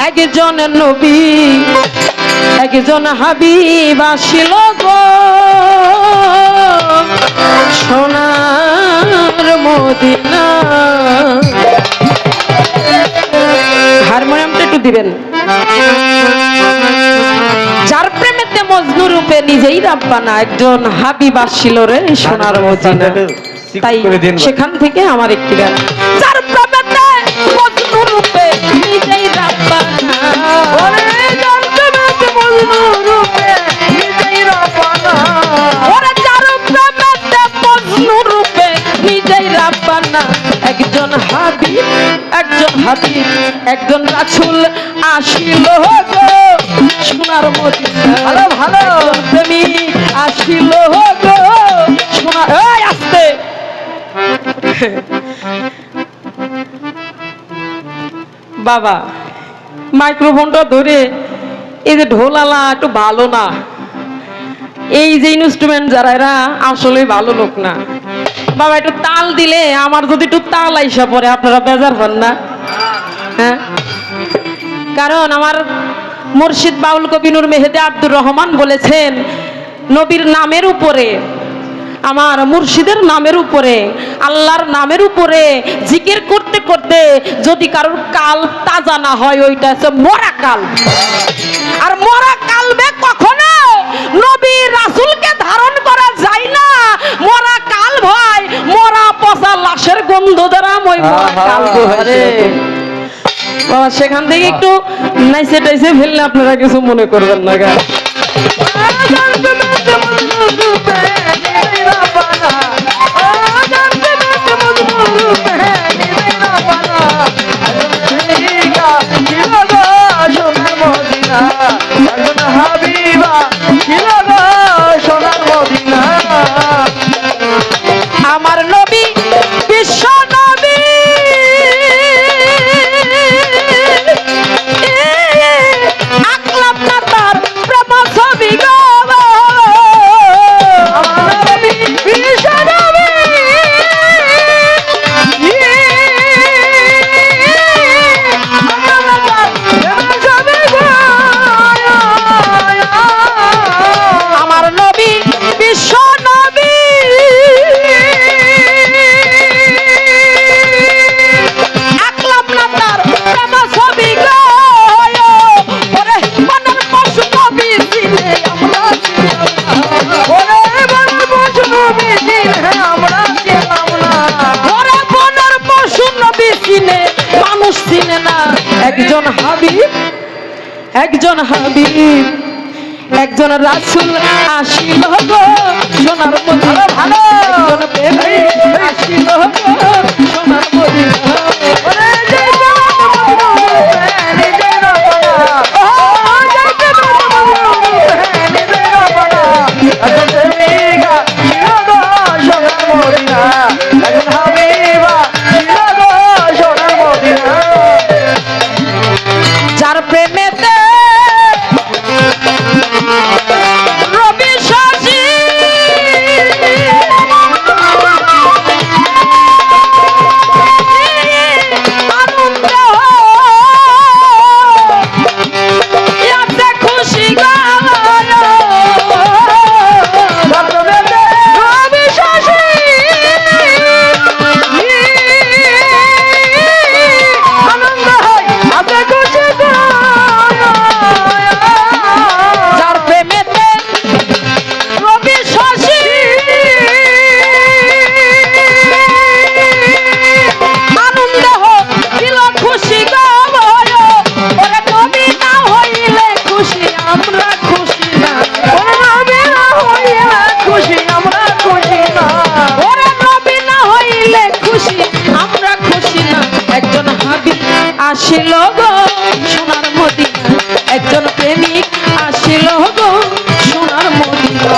একজন নবী একজন হাবিব আসিল গো সোনার মদিনা। হারমোনিয়ামটা একটু দিবেন। যার প্রেমেতে মজনু রূপে নিজেই রাব্বানা একজন হাবিব আসিল রে সোনার মদিনা। তাই সেখান থেকে আমার একটি গান। যার প্রেমেতে মজনু রূপে নিজেই রাব্বানা, ওরে যার প্রেমেতে মজনু রূপে নিজেই রাব্বানা, ওরে যার প্রেমেতে মজনু রূপে নিজেই রাব্বানা একজন হাবিব একজন রাসূল আসিল গো সোনার মদিনা। ভালো ভালো প্রেমিক আসিল গো সোনার। এই আস্তে বাবা মাইক্রোফোনটা ধরে এই যে ঢোলালা একটু ভালো না, এই যে ইনস্ট্রুমেন্ট যারা এরা আসলে ভালো লোক না বাবা। একটু তাল দিলে আমার যদি একটু তাল আইসা পড়ে আপনারা বেজার হন না? হ্যাঁ, কারণ আমার মুর্শিদ বাউল কবি নূর মেহেদি আব্দুর রহমান বলেছেন নবীর নামের উপরে, আমার মুর্শিদের নামের উপরে, আল্লাহর নামের উপরে জিকির করতে করতে যদি কারোর কাল তাজা না হয় ওইটা হচ্ছে মরা কাল। আর মরা কালবে কখনো নবী রাসূলকে ধারণ করা যায় না। মরা কাল ভাই মরা পচা লাশের গন্ধ দ্বারা ওই মরা কাল ধরে। বাবা সেখান থেকে একটু নাইসে টাইসে ফেললে আপনারা কিছু মনে করবেন না গা। আমার নবী বিশ্ব নবী আকলাম না তার প্রেম ছবি গো। আমার নবী বিশ্ব নবী আমার নবী বিশ্ব নবী আকলাম না তার প্রেম ছবি গো। ওরে মনের পশু নবী চিনে আমরা ওরে মনের পশু নবী চিনে আমরা চিনলাম না। ওরে মনের পশু নবী চিনে মানুষ চিনে না। একজন হাবিব একজন রাসূল আসিল গো সোনার মদিনা। ভালো একজন প্রেমিক আসিল গো সোনার মদিনা। ওরে জয় যার প্রেমেতে রবি শশী আনন্দ খুশি রবি শশী আনন্দ হয় আপনি খুশি যার প্রেমেতে রবি শশী আনন্দ দিল খুশি গো। ওরে নবী না হইলে খুশি আমরা খুশি না। ওরে নবী না হইলে খুশি আমরা খুশি না। ওরে নবী না হইলে খুশি আমরা খুশি না। একজন হাবিব আসিল গো সোনার মদিনা, একজন প্রেমিক আসিল গো সোনার মদিনা।